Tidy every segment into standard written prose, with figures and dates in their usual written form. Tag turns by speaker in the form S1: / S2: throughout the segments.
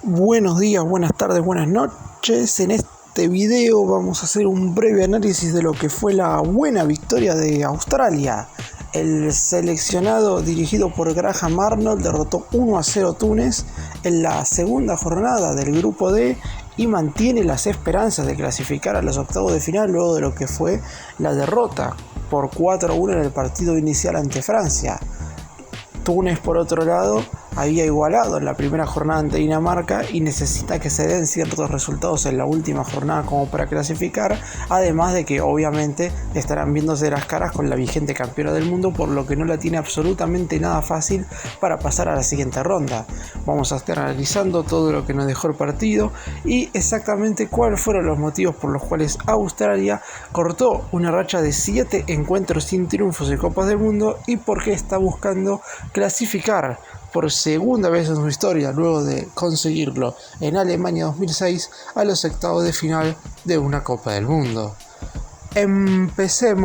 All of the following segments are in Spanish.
S1: Buenos días, buenas tardes, buenas noches. En este video vamos a hacer un breve análisis de lo que fue la buena victoria de Australia. El seleccionado dirigido por Graham Arnold derrotó 1-0 Túnez en la segunda jornada del grupo D y mantiene las esperanzas de clasificar a los octavos de final luego de lo que fue la derrota por 4-1 en el partido inicial ante Francia. Túnez, por otro lado, había igualado en la primera jornada ante Dinamarca y necesita que se den ciertos resultados en la última jornada como para clasificar, además de que obviamente estarán viéndose las caras con la vigente campeona del mundo, por lo que no la tiene absolutamente nada fácil para pasar a la siguiente ronda. Vamos a estar analizando todo lo que nos dejó el partido y exactamente cuáles fueron los motivos por los cuales Australia cortó una racha de 7 encuentros sin triunfos en Copas del Mundo y por qué está buscando clasificar por segunda vez en su historia, luego de conseguirlo en Alemania 2006, a los octavos de final de una Copa del Mundo. Empecemos.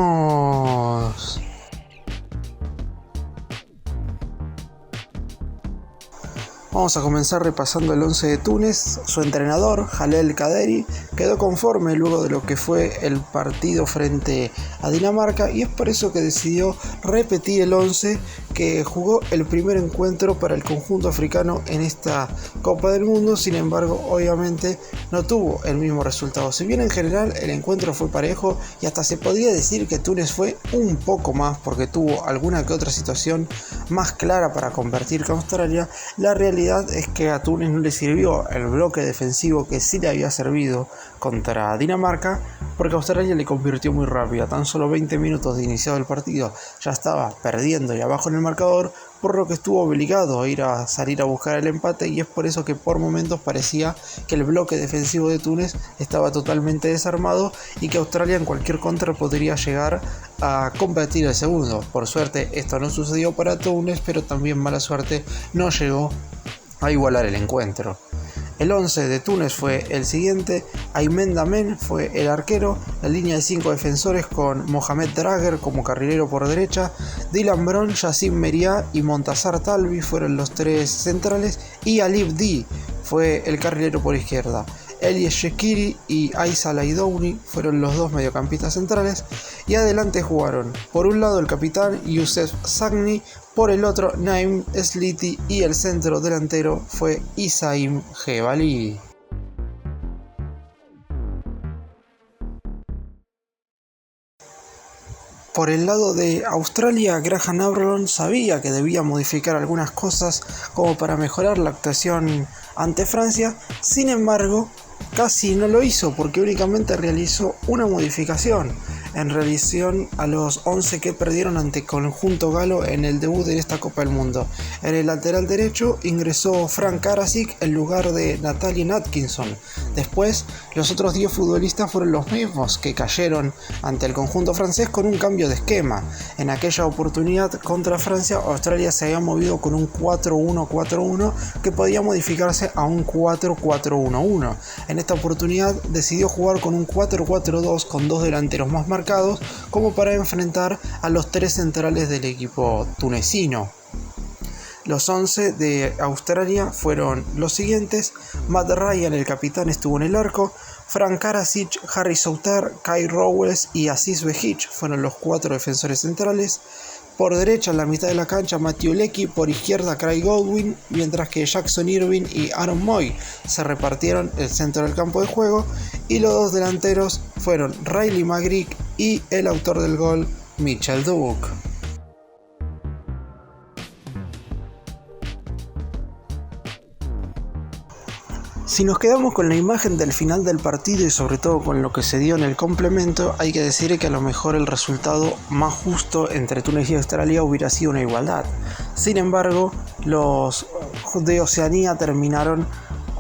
S1: Vamos a comenzar repasando el 11 de Túnez. Su entrenador, Jalel Kaderi, quedó conforme luego de lo que fue el partido frente a Dinamarca y es por eso que decidió repetir el 11 que jugó el primer encuentro para el conjunto africano en esta Copa del Mundo. Sin embargo, obviamente no tuvo el mismo resultado. Si bien en general el encuentro fue parejo y hasta se podría decir que Túnez fue un poco más porque tuvo alguna que otra situación más clara para convertir que Australia, la realidad es que a Túnez no le sirvió el bloque defensivo que sí le había servido contra Dinamarca, porque Australia le convirtió muy rápido. A tan solo 20 minutos de iniciado el partido ya estaba perdiendo y abajo en el marcador, por lo que estuvo obligado a salir a buscar el empate, y es por eso que por momentos parecía que el bloque defensivo de Túnez estaba totalmente desarmado y que Australia en cualquier contra podría llegar a competir el segundo. Por suerte esto no sucedió para Túnez, pero también mala suerte no llegó a igualar el encuentro. El 11 de Túnez fue el siguiente: Aymen Damen fue el arquero, la línea de 5 defensores con Mohamed Drager como carrilero por derecha, Dylan Brown, Yassin Meria y Montazar Talbi fueron los 3 centrales y Alif D fue el carrilero por izquierda. Elias Shekiri y Aissa Laidouni fueron los 2 mediocampistas centrales y adelante jugaron por un lado el capitán Youssef Zaghni, por el otro Naim Sliti y el centro delantero fue Isaim Jebali. Por el lado de Australia, Graham Arnold sabía que debía modificar algunas cosas como para mejorar la actuación ante Francia. Sin embargo, casi no lo hizo porque únicamente realizó una modificación en relación a los 11 que perdieron ante conjunto galo en el debut de esta Copa del Mundo. En el lateral derecho ingresó Frank Karasik en lugar de Nathaniel Atkinson. Después, los otros 10 futbolistas fueron los mismos que cayeron ante el conjunto francés con un cambio de esquema. En aquella oportunidad contra Francia, Australia se había movido con un 4-1-4-1 que podía modificarse a un 4-4-1-1. En esta oportunidad decidió jugar con un 4-4-2 con 2 delanteros más marcados como para enfrentar a los 3 centrales del equipo tunecino. Los 11 de Australia fueron los siguientes: Matt Ryan, el capitán, estuvo en el arco, Frank Karasik, Harry Souttar, Kai Rowles y Aziz Behich fueron los 4 defensores centrales. Por derecha, en la mitad de la cancha, Matthew Leckie, por izquierda, Craig Goldwyn, mientras que Jackson Irving y Aaron Moy se repartieron el centro del campo de juego, y los 2 delanteros fueron Riley McGrigg y el autor del gol, Mitchell Duke. Si nos quedamos con la imagen del final del partido y sobre todo con lo que se dio en el complemento, hay que decir que a lo mejor el resultado más justo entre Túnez y Australia hubiera sido una igualdad. Sin embargo, los de Oceanía terminaron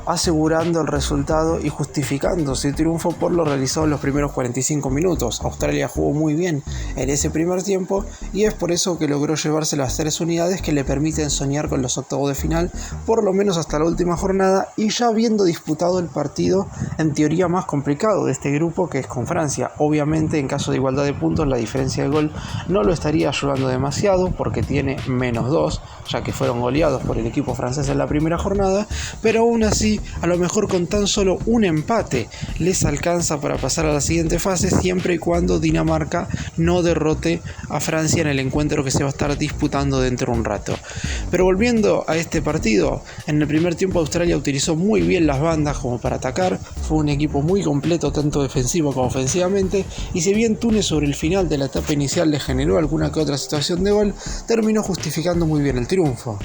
S1: asegurando el resultado y justificando su triunfo por lo realizado en los primeros 45 minutos. Australia jugó muy bien en ese primer tiempo y es por eso que logró llevarse las 3 unidades que le permiten soñar con los octavos de final, por lo menos hasta la última jornada, y ya habiendo disputado el partido en teoría más complicado de este grupo, que es con Francia. Obviamente, en caso de igualdad de puntos, la diferencia de gol no lo estaría ayudando demasiado porque tiene -2, ya que fueron goleados por el equipo francés en la primera jornada, pero aún así así, a lo mejor con tan solo un empate les alcanza para pasar a la siguiente fase, siempre y cuando Dinamarca no derrote a Francia en el encuentro que se va a estar disputando dentro de un rato. Pero volviendo a este partido, en el primer tiempo Australia utilizó muy bien las bandas como para atacar, fue un equipo muy completo tanto defensivo como ofensivamente, y si bien Túnez sobre el final de la etapa inicial le generó alguna que otra situación de gol, terminó justificando muy bien el triunfo.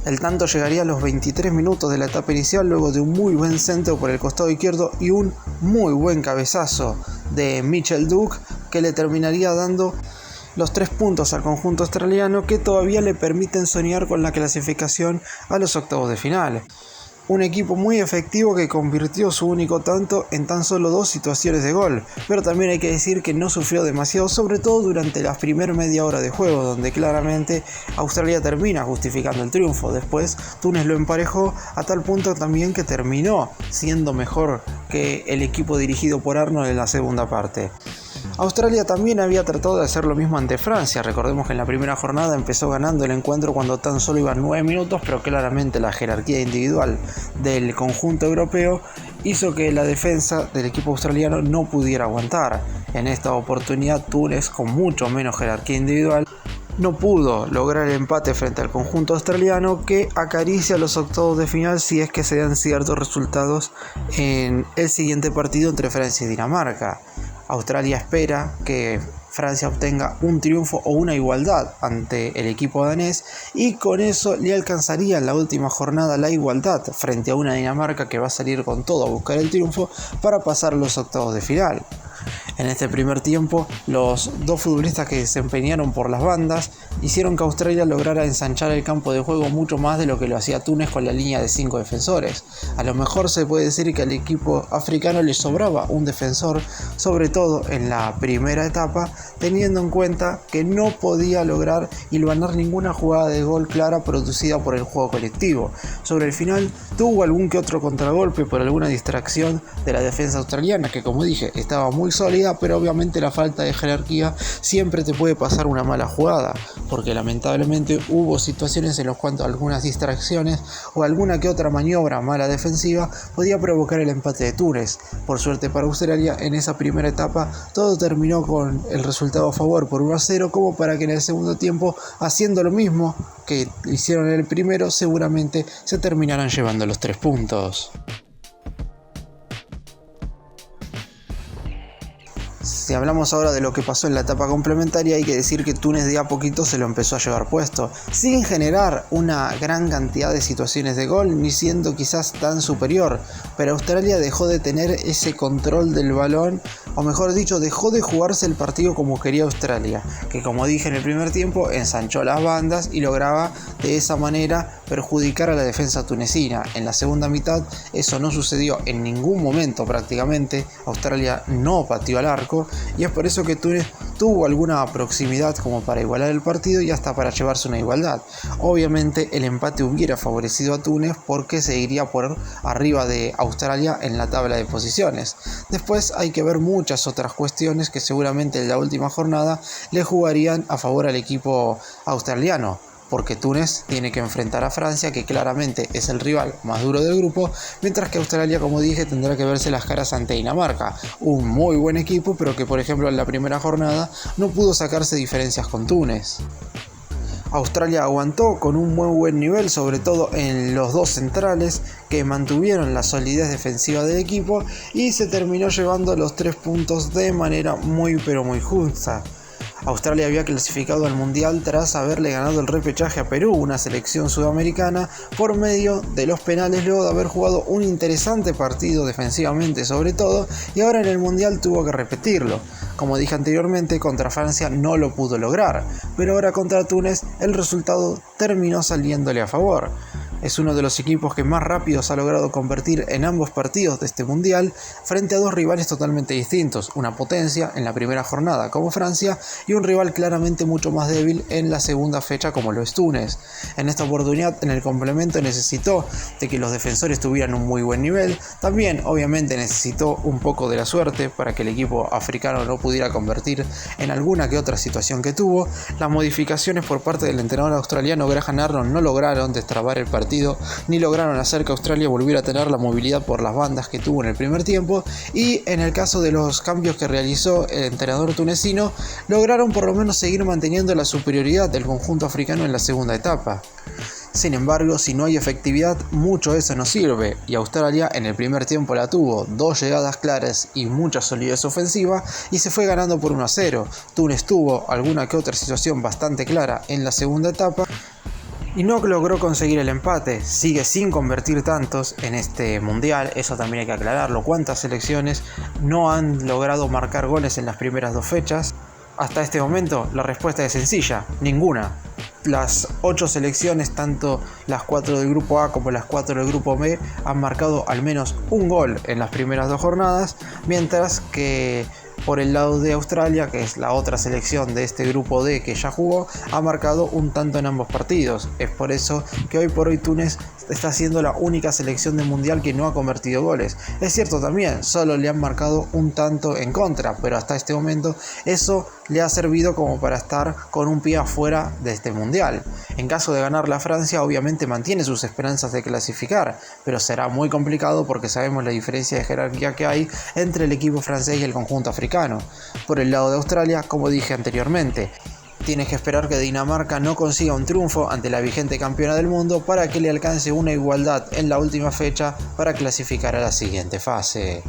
S1: El tanto llegaría a los 23 minutos de la etapa inicial luego de un muy buen centro por el costado izquierdo y un muy buen cabezazo de Mitchell Duke que le terminaría dando los 3 puntos al conjunto australiano que todavía le permiten soñar con la clasificación a los octavos de final. Un equipo muy efectivo que convirtió su único tanto en tan solo 2 situaciones de gol, pero también hay que decir que no sufrió demasiado, sobre todo durante la primera media hora de juego, donde claramente Australia termina justificando el triunfo. Después Túnez lo emparejó a tal punto también que terminó siendo mejor que el equipo dirigido por Arnold en la segunda parte. Australia también había tratado de hacer lo mismo ante Francia. Recordemos que en la primera jornada empezó ganando el encuentro cuando tan solo iban 9 minutos, pero claramente la jerarquía individual del conjunto europeo hizo que la defensa del equipo australiano no pudiera aguantar. En esta oportunidad Túnez, con mucho menos jerarquía individual, no pudo lograr el empate frente al conjunto australiano, que acaricia los octavos de final si es que se dan ciertos resultados en el siguiente partido entre Francia y Dinamarca. Australia espera que Francia obtenga un triunfo o una igualdad ante el equipo danés y con eso le alcanzaría en la última jornada la igualdad frente a una Dinamarca que va a salir con todo a buscar el triunfo para pasar los octavos de final. En este primer tiempo, los dos futbolistas que desempeñaron por las bandas hicieron que Australia lograra ensanchar el campo de juego mucho más de lo que lo hacía Túnez con la línea de 5 defensores. A lo mejor se puede decir que al equipo africano le sobraba un defensor, sobre todo en la primera etapa, teniendo en cuenta que no podía lograr hilvanar ninguna jugada de gol clara producida por el juego colectivo. Sobre el final tuvo algún que otro contragolpe por alguna distracción de la defensa australiana, que como dije estaba muy sólida, pero obviamente la falta de jerarquía siempre te puede pasar una mala jugada, porque lamentablemente hubo situaciones en las cuales algunas distracciones o alguna que otra maniobra mala defensiva podía provocar el empate de Túnez. Por suerte para Australia, en esa primera etapa todo terminó con el resultado a favor por 1-0, como para que en el segundo tiempo, haciendo lo mismo que hicieron en el primero, seguramente se terminarán llevando los 3 puntos. Si hablamos ahora de lo que pasó en la etapa complementaria, hay que decir que Túnez de a poquito se lo empezó a llevar puesto, sin generar una gran cantidad de situaciones de gol, ni siendo quizás tan superior, pero Australia dejó de tener ese control del balón, o mejor dicho, dejó de jugarse el partido como quería Australia, que como dije en el primer tiempo, ensanchó las bandas y lograba de esa manera perjudicar a la defensa tunecina. En la segunda mitad eso no sucedió en ningún momento prácticamente, Australia no pateó al arco, y es por eso que Túnez tuvo alguna proximidad como para igualar el partido y hasta para llevarse una igualdad. Obviamente el empate hubiera favorecido a Túnez porque seguiría por arriba de Australia en la tabla de posiciones. Después hay que ver muchas otras cuestiones que seguramente en la última jornada le jugarían a favor al equipo australiano, porque Túnez tiene que enfrentar a Francia, que claramente es el rival más duro del grupo, mientras que Australia, como dije, tendrá que verse las caras ante Dinamarca, un muy buen equipo, pero que por ejemplo en la primera jornada no pudo sacarse diferencias con Túnez. Australia aguantó con un muy buen nivel, sobre todo en los dos centrales que mantuvieron la solidez defensiva del equipo, y se terminó llevando los 3 puntos de manera muy pero muy justa. Australia había clasificado al Mundial tras haberle ganado el repechaje a Perú, una selección sudamericana, por medio de los penales, luego de haber jugado un interesante partido defensivamente sobre todo, y ahora en el Mundial tuvo que repetirlo. Como dije anteriormente, contra Francia no lo pudo lograr, pero ahora contra Túnez el resultado terminó saliéndole a favor. Es uno de los equipos que más rápido se ha logrado convertir en ambos partidos de este mundial, frente a dos rivales totalmente distintos, una potencia en la primera jornada como Francia y un rival claramente mucho más débil en la segunda fecha como lo es Túnez. En esta oportunidad, en el complemento, necesitó de que los defensores tuvieran un muy buen nivel, también obviamente necesitó un poco de la suerte para que el equipo africano no pudiera convertir en alguna que otra situación que tuvo. Las modificaciones por parte del entrenador australiano Graham Arnold no lograron destrabar el partido partido, ni lograron hacer que Australia volviera a tener la movilidad por las bandas que tuvo en el primer tiempo, y en el caso de los cambios que realizó el entrenador tunecino, lograron por lo menos seguir manteniendo la superioridad del conjunto africano en la segunda etapa. Sin embargo, si no hay efectividad, mucho eso no sirve, y Australia en el primer tiempo la tuvo, 2 llegadas claras y mucha solidez ofensiva, y se fue ganando por 1-0. Túnez tuvo alguna que otra situación bastante clara en la segunda etapa, y no logró conseguir el empate. Sigue sin convertir tantos en este mundial, eso también hay que aclararlo. ¿Cuántas selecciones no han logrado marcar goles en las primeras 2 fechas? Hasta este momento la respuesta es sencilla, ninguna. Las 8 selecciones, tanto las 4 del grupo A como las 4 del grupo B, han marcado al menos un gol en las primeras 2 jornadas, mientras que por el lado de Australia, que es la otra selección de este grupo D que ya jugó, ha marcado un tanto en ambos partidos. Es por eso que hoy por hoy Túnez está siendo la única selección del mundial que no ha convertido goles. Es cierto también, solo le han marcado un tanto en contra, pero hasta este momento eso le ha servido como para estar con un pie afuera de este mundial. En caso de ganar la Francia, obviamente mantiene sus esperanzas de clasificar, pero será muy complicado porque sabemos la diferencia de jerarquía que hay entre el equipo francés y el conjunto africano. Por el lado de Australia, como dije anteriormente, tienes que esperar que Dinamarca no consiga un triunfo ante la vigente campeona del mundo para que le alcance una igualdad en la última fecha para clasificar a la siguiente fase.